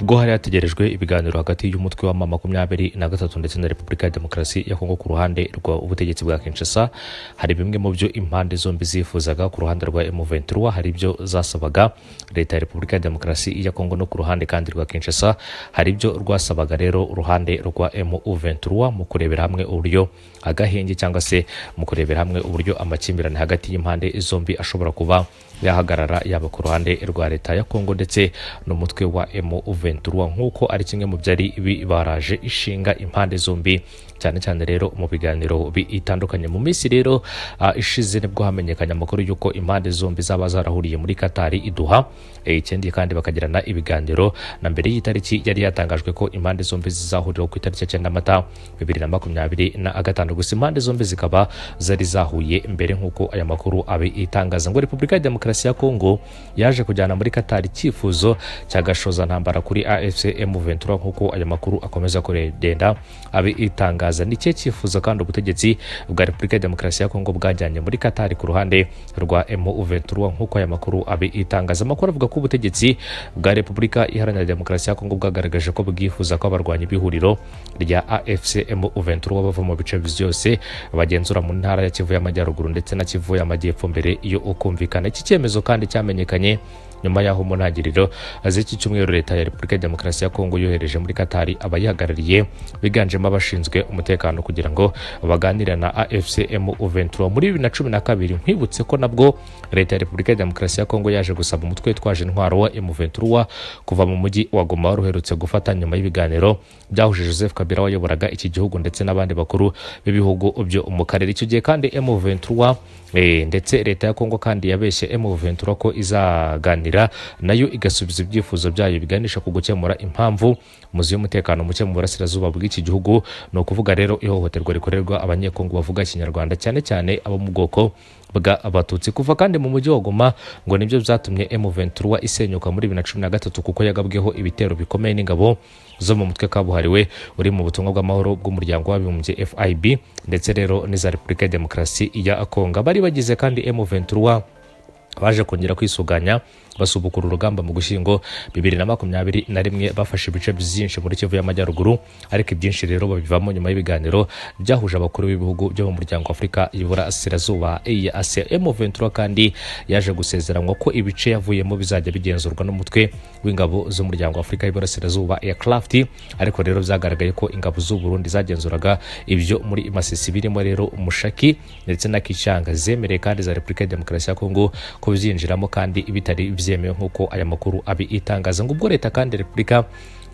ubwo hari hategerejwe ibiganiro hagati y'umutwe wa M23 ndetse na Repubulika ya Demokarasi ya Kongo ku ruhande rwa ubutegetsi bwa Kinshasa. Hari bimwe mu byo impande zombi zifuzaga. Ku ruhande rwa M23 hari ibyo zasabaga leta ya Repubulika ya Demokarasi ya Kongo, no ku ruhande kandi rwa Kinshasa hari ibyo rwasabaga rero uruhande rwa M23 mu kurebera hamwe uburyo agahenge cyangwa se mu kurebera hamwe uburyo amakimbirane hagati y'impande zombi ashobora kuba yahagarara, yaba ku ruhande rwa leta ya Kongo ndetse n'umutwe wa M23, nk'uko ari kimwe mu byari bibaraje ishinga impande zombi, cyane cyane rero mu biganiro bitandukanye. Mu minsi rero ishize nibwo hamenyekanye amakuru y'uko impande zombi zaba zarahuriye muri Qatar i Doha, ikindi kandi bakagirana ibiganiro na mbere y'itariki yari yatangajwe ko impande zombi zizahurira ku itariki ya 9 Mata 2025. Gusa impande zombi zikaba zari zahuye mbere, nk'uko aya makuru itangaza ngo Repubulika ya Demokarasi ya Kongo yaje kujyana muri Qatar icyifuzo cyagashoza ntambara kuri AFC M23, nk'uko aya makuru akomeza kuragenda itangaza. Ni cyo cyifuzo kandi ubutegetsi bwa Repubulika ya Demokarasi ya Kongo bwajyanye muri Qatar ku ruhande rwa M23, nk'uko aya makuru itangaza. Amakuru avuga ko ubutegetsi bwa Repubulika Iharanira Demokarasi ya Kongo bwagaragaje ko bwifuza ko abarwanya ibihuriro rya AFC M23 bava mu bice byose bagenzura mu ntara ya Kivu y'Amajyaruguru ndetse na Kivu y'Amajyepfo mbere yo ukumvikana. Iki cyemezo kandi cyamenyekanye nyuma y'aho mu ntangiriro z'iki cyumweru leta ya Repubulika ya Demokarasi ya Kongo yohereje muri Qatar abayihagarariye biganjemo abashinzwe umutekano kugira ngo baganire na AFC M23 muri 2012. Nkwibutse ko nabwo leta ya Repubulika ya Demokarasi ya Kongo yaje gusaba umutwe twaje intwaro wa M23 kuva mu mujyi wa Goma ruherutse gufata nyuma y'ibiganiro byahuje Joseph Kabila wayoboraga iki gihugu ndetse n'abandi bakuru b'ibihugu byo mu karere. Icyo gihe kandi M23 ndetse leta ya Kongo kandi yabeshye M23 ko izaganira nayo igasubiza ibyifuzo byayo biganisha ku gukemura impamvu muzi y'umutekano muke mu burasirazuba bw'iki gihugu. No kuvuga rero ihohoterwa rikorerwa abanyekongo bavuga Ikinyarwanda, cyane cyane abo mu bwoko bwa Abatutsi. Kuva kandi mu mujyi wa Goma ngo nibyo byatumye M23 isenyuka muri 2013, kuko yagabweho ibitero bikomeye n'ingabo zo mu mutwe kabuhariwe uri mu butumwa bw'amahoro bw'umuryango w'abibumbye FIB ndetse rero n'iza Repubulika ya Demokarasi ya Kongo. Bari bagize kandi M23 baje kongera kwisuganya basubukura urugamba mu Gushyingo 2021 bafashe ibice byinshi muri Kivu y'Amajyaruguru, ariko ibyinshi rero babivamo nyuma y'ibiganiro byahuje abakuru b'ibihugu byo mu muryango w'Afurika y'Iburasirazuba EAC. M23 kandi yaje gusezeranwa ko ibice yavuyemo bizajya bigenzurwa n'umutwe w'ingabo z'umuryango w'Afurika y'Iburasirazuba Aircraft, ariko rero byagaragaye ko ingabo z'u Burundi zagenzuraga ibyo muri Masisi birimo rero Mushaki ndetse na Kichanga, zemereye kandi za Repubulika ya Demokarasi ya Kongo ko byinjiramo kandi bitari byemewe, nk'uko aya makuru itangaza. ngo ubwo leta kandi Repubulika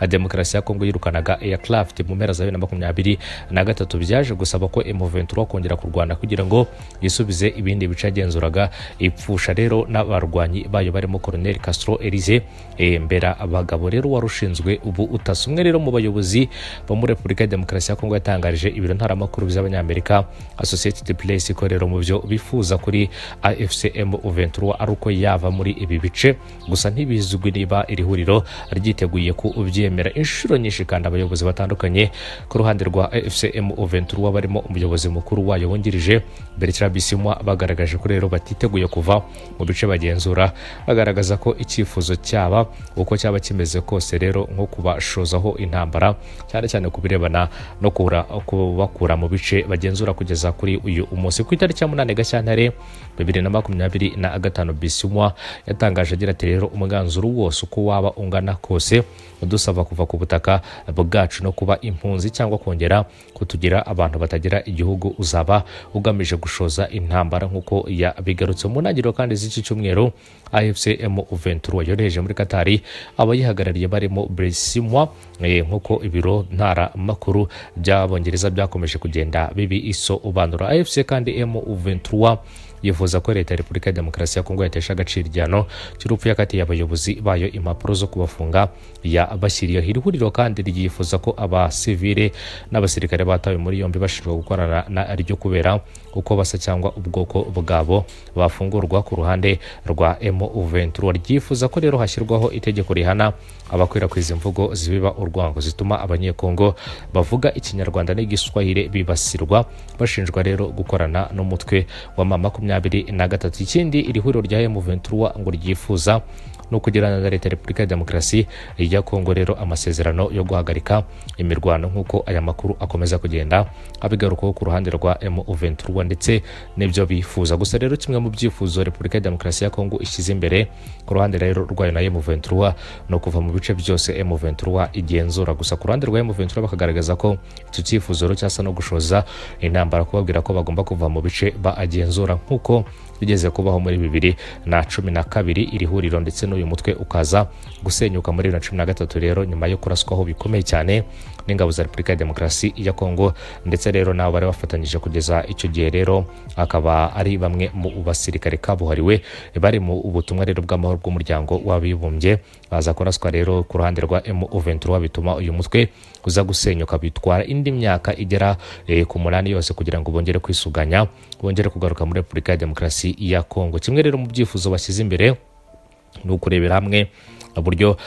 ya Demokarasi ya Kongo yirukanaga Aircraft mu mpera za 2023 byaje gusaba ko M23 kongera kurwana kugira ngo yisubize ibindi bice agenzuraga ipfusha rero n'abarwanyi bayo barimo Colonel Castro Elise Mbera abagabo rero warushinzwe ubu utasumwe rero mu bayobozi bo muri Repubulika ya Demokarasi ya Kongo yatangarije ibiro ntaramakuru by'abanyamerika Associated Press ko rero mu byo bifuza kuri AFC M23 ari uko yava muri ibi bice, gusa ntibizwi niba iri huriro ryiteguye ku yemera inshuro nyinshi. Kandi abayobozi batandukanye ku ruhande rwa AFC M23 barimo umuyobozi mukuru wayo wungirije Bertrand Bisimwa bagaragaje ko rero batiteguye kuva mu bice bagenzura, bagaragaza ko icyifuzo cyaba uko cyaba kimeze kose rero nko kubashozaho intambara, cyane cyane kubirebana no kubakura mu bice bagenzura kugeza kuri uyu umunsi. Ku itariki ya 8 Gashyantare 2025 Bisimwa yatangaje agira ati rero umuganzuro wose uko waba ungana kose udusaba kuva ku butaka bwacu no kuba impunzi cyangwa kongera kutugira abantu batagira igihugu uzaba ugamije gushoza intambara, nk'uko yabigarutse mu ntangiriro kandi z'iki cyumweru. AFC M23 yohereje muri Qatar abayihagarariye barimo Bisimwa, nk'uko ibiro ntara makuru by'Abongereza byakomeje kugenda isobanura. AFC kandi M23 yifuza ko leta ya Repubulika ya Demokarasi ya Kongo yatesha agaciro igihano cy'urupfu yakatiye abayobozi bayo impapuro zo kubafunga yabashyiriyeho. Iri huriro kandi ryifuza ko abasivile n'abasirikare batawe muri yombi bashinjwa gukorana na ryo kubera uko basa cyangwa ubwoko bwabo bafungurwa. Ku ruhande rwa M23 ryifuza ko rero hashyirwaho itegeko rihana abakwirakwiza imvugo zibiba urwango zituma abanyekongo bavuga Ikinyarwanda n'igiswahili bibasirwa, bashinjwa rero gukorana n'umutwe wa M23. Ikindi iri huriro rya M23 ngo ryifuza no kugirana na leta ya Repubulika ya Demokarasi ya Kongo rero amasezerano yo guhagarika imirwano nk'uko aya makuru akomeza kugenda abigarukaho ku ruhande rwa M23 ndetse n'ibyo bifuza. Gusa rero kimwe mu byifuzo Repubulika ya Demokarasi ya Kongo ishyize imbere ku ruhande rero rwayo na M23 no kuva mu bice byose M23 igenzura. Gusa ku ruhande rwa M23 bakagaragaza ko icyo cyifuzo rero cyasa no gushoza intambara, kubabwira ko bagomba kuva mu bice bagenzura nk'uko bigeze kubaho muri 2012 iri huriro ndetse n'uyu mutwe ukaza gusenyuka muri 2013 rero nyuma yo kuraswaho bikomeye cyane n'ingabo za Repubulika ya Demokarasi ya Kongo, ndetse rero nabo bari bafatanyije kugeza icyo gihe rero akaba ari bamwe mu basirikare kabuhariwe bari mu ubutumwa rero bw'amahoro bw'umuryango w'abibumbye baza kuraswa rero ku ruhande rwa M23, bituma uyu mutwe uza gusenyuka bitwara indi myaka igera ku 8 yose kugira ngo bongere kwisuganya, bongere kugaruka muri Repubulika ya Demokarasi ya Kongo. Kimwe rero mu byifuzo bashyize imbere ni ukurebera hamwe uburyo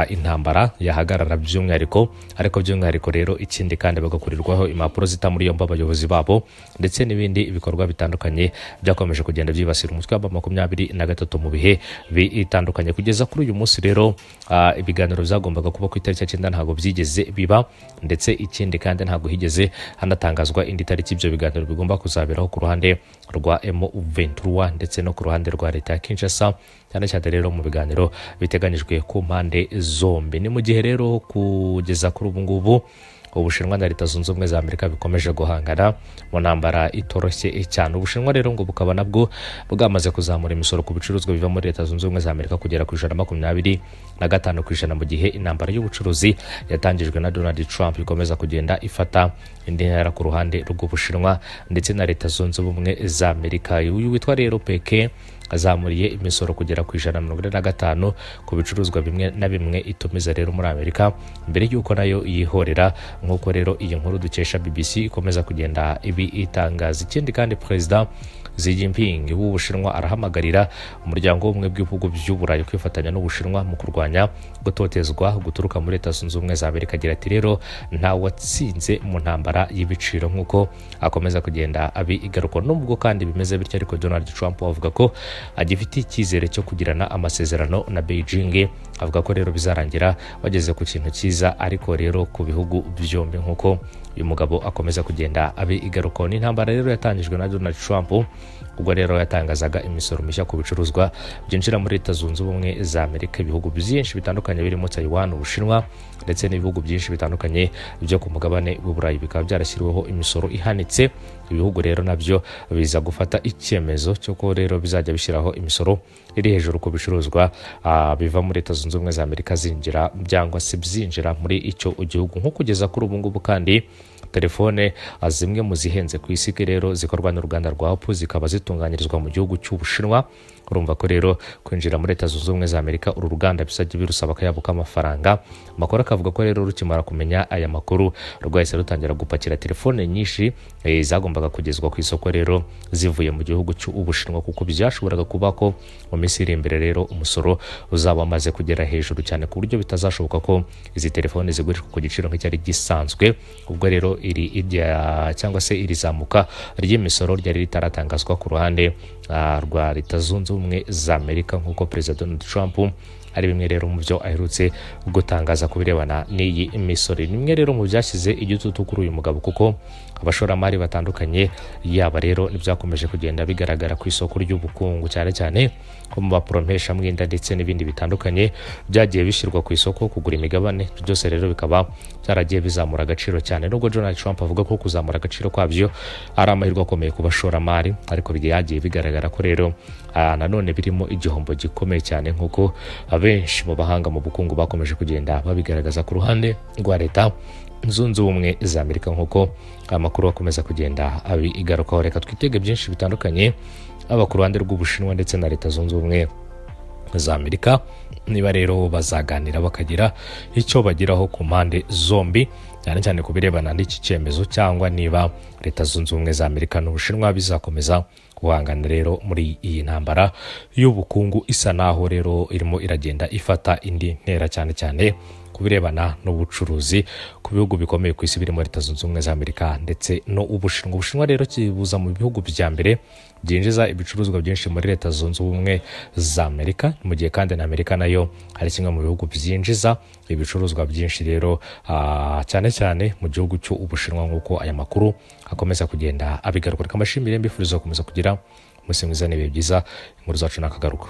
intambara yahagarara by'umwihariko, ariko by'umwihariko rero ikindi kandi bagakurirwaho impapuro zita muri yombi abayobozi babo ndetse n'ibindi bikorwa bitandukanye byakomeje kugenda byibasira umutwe wa 23 mu bihe bitandukanye. Kugeza kuri uyu munsi rero ibiganiro byagombaga kuba ku itariki 9 ntabwo byigeze biba, ndetse ikindi kandi ntabwo higeze hanatangazwa indi tariki ibyo biganiro bigomba kuzaberaho ku ruhande rwa M23 ndetse no ku ruhande rwa leta ya Kinshasa, cyane cyane rero mu biganiro biteganyijwe ku mpande zombi. Ni mu gihe rero kugeza kuri ubu ngubu Ubushinwa na Leta Zunze Ubumwe za Amerika bikomeje guhangana mu ntambara itoroshye cyane. Ubushinwa rero ngo bukaba nabwo bwamaze kuzamura imisoro ku bicuruzwa biva muri Leta Zunze Ubumwe za Amerika kugera ku 25% mu gihe intambara y'ubucuruzi yatangijwe na Donald Trump ikomeza kugenda ifata indi ntera ku ruhande rw'Ubushinwa ndetse na Leta Zunze Ubumwe za Amerika. Uyu witwa rero Peke azamuriye imisoro kugera ku 145 ku bicuruzwa bimwe na bimwe itumiza rero muri Amerika mbere y'uko nayo yihorera, nk'uko rero iyi nkuru dukesha BBC ikomeza kugenda ibi itangaza. Ikindi kandi Perezida Xi Jinping w'Ubushinwa arahamagarira umuryango w'ubumwe bw'ibihugu by'Uburayi kwifatanya n'Ubushinwa mu kurwanya gutotezwa guturuka muri Leta Zunze Ubumwe za Amerika. Agira ati rero nta watsinze mu ntambara y'ibiciro, nk'uko akomeza kugenda abigaruka. Nubwo kandi bimeze bityo ariko Donald Trump avuga ko agifite icyizere cyo kugirana amasezerano na Beijing, avuga ko rero bizarangira bageze ku kintu cyiza ariko rero ku bihugu byombi, nk'uko uyu mugabo akomeza kugenda abigaruka. N'intambara rero yatangijwe na Donald Trump ubwo rero yatangazaga imisoro mishya ku bicuruzwa byinjira muri Leta Zunze Ubumwe za Amerika. Ibihugu byinshi bitandukanye birimo Taiwan, Ubushinwa ndetse n'ibihugu byinshi bitandukanye byo ku mugabane w'Uburayi bikaba byarashyiriweho imisoro ihanitse. Ibihugu rero nabyo biza gufata icyemezo cyo ko rero bizajya bishyiraho imisoro iri hejuru ku bicuruzwa biva muri Leta Zunze Ubumwe za Amerika zinjira cyangwa se byinjira muri icyo gihugu. Nko kugeza kuri ubu ngubu kandi telefone zimwe mu zihenze ku isi rero zikorwa n'uruganda rwa Apple zikaba zitunganyirizwa mu gihugu cy'Ubushinwa. Urumva ko rero kwinjira muri Leta Zunze Ubumwe za Amerika uru ruganda bisajya birusaba akayabo k'amafaranga. Amakuru akavuga ko rero rukimara kumenya aya makuru rwahise rutangira gupakira telefone nyinshi zagombaga kugezwa ku isoko rero zivuye mu gihugu cy'Ubushinwa, kuko byashoboraga kuba ko mu minsi iri imbere rero umusoro uzaba amaze kugera hejuru cyane ku buryo bitazashoboka ko izi telefone zigurishwa ku giciro nk'icyari gisanzwe. Ubwo rero iri cyangwa se iri zamuka ry'imisoro ryari ritaratangazwa ku ruhande rwa Leta Zunze Ubumwe za Amerika, nk'uko Perezida Donald Trump ari bimwe rero mu byo aherutse gutangaza ku birebana n'iyi misoro. Nimwe rero mu byashyize igitutu kuri uyu mugabo, kuko abashoramari batandukanye yaba rero n'ibyakomeje kugenda bigaragara ku isoko ry'ubukungu cyane cyane ko mu bapromesha mwinda ndetse n'ibindi bitandukanye byagiye bishyirwa ku isoko kugura imigabane, byose rero bikaba byaragiye bizamura agaciro cyane. Nubwo Donald Trump avuga ko kuzamura agaciro kwabyo ari amahirwe akomeye ku bashoramari, ariko byagiye bigaragara ko rero nanone birimo igihombo gikomeye cyane, nk'uko abenshi mu bahanga mu bukungu bakomeje kugenda babigaragaza ku ruhande rwa Leta Zunze Ubumwe za Amerika, nk'uko amakuru akomeza kugenda abigarukaho. Reka twitege byinshi bitandukanye aba ku ruhande rw'Ubushinwa ndetse na Leta Zunze Ubumwe za Amerika, niba rero bazaganira bakagira icyo bagiraho ku mpande zombi, cyane cyane ku birebana n'iki cyemezo, cyangwa niba Leta Zunze Ubumwe za Amerika n'Ubushinwa bizakomeza guhangana rero muri iyi ntambara y'ubukungu isa naho rero irimo iragenda ifata indi ntera, cyane cyane kubirebana n'ubucuruzi ku bihugu bikomeye ku isi birimo Leta Zunze Ubumwe za Amerika ndetse no Ubushinwa rero kibuza mu bihugu bya mbere byinjiza ibicuruzwa byinshi muri Leta Zunze Ubumwe za Amerika, mu gihe kandi na Amerika nayo ari kimwe mu bihugu byinjiza ibicuruzwa byinshi rero cyane cyane mu gihugu cy'Ubushinwa, nk'uko aya makuru akomeza kugenda abigaruka. Amashimire mbifuriza gukomeza kugira umunsi mwiza n'ibihe byiza. Inkuru zacu nakagaruka.